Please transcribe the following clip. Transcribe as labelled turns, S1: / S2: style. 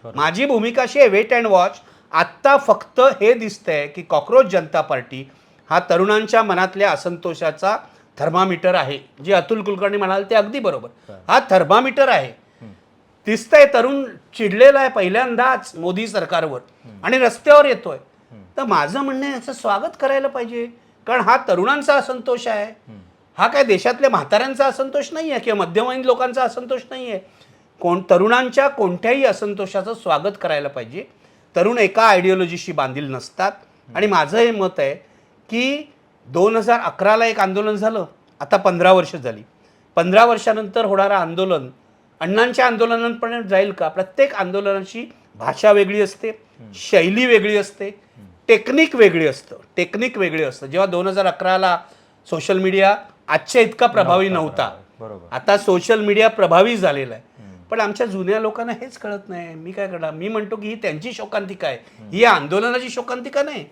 S1: माझी भूमिका अशी आहे, वेट अँड वॉच. आत्ता फक्त हे दिसतंय की कॉक्रोच जनता पार्टी हा तरुणांच्या मनातल्या असंतोषाचा थर्मामीटर आहे. जे अतुल कुलकर्णी म्हणाले ते अगदी बरोबर. हा थर्मामीटर आहे. दिसतंय तरुण चिडलेला आहे पहिल्यांदाच मोदी सरकारवर आणि रस्त्यावर येतोय. तर माझं म्हणणं आहे याचं स्वागत करायला पाहिजे, कारण हा तरुणांचा असंतोष आहे. हा काय देशातल्या म्हाताऱ्यांचा असंतोष नाही आहे किंवा मध्यमवयीन लोकांचा असंतोष नाही आहे. तरुणांच्या कोणत्याही असंतोषाचं स्वागत करायला पाहिजे. तरुण एका आयडिओलॉजीशी बांधील नसतात. आणि माझं हे मत आहे की 2011ला एक आंदोलन झालं, आता 15 वर्ष झाली. 15 वर्षानंतर होणारं आंदोलन अण्णांच्या आंदोलनांपर्यंत जाईल का? प्रत्येक आंदोलनाची भाषा वेगळी असते, शैली वेगळी असते, टेक्निक वेगळी असतं. जेव्हा 2011ला सोशल मीडिया आजच्या इतका प्रभावी नव्हता, आता सोशल मीडिया प्रभावी झालेला आहे. पण आमच्या जुन्या लोकांना हेच कळत नाही. मी काय करणार? मी म्हणतो की ही त्यांची शोकांतिका आहे, ही या आंदोलनाची शोकांतिका नाही.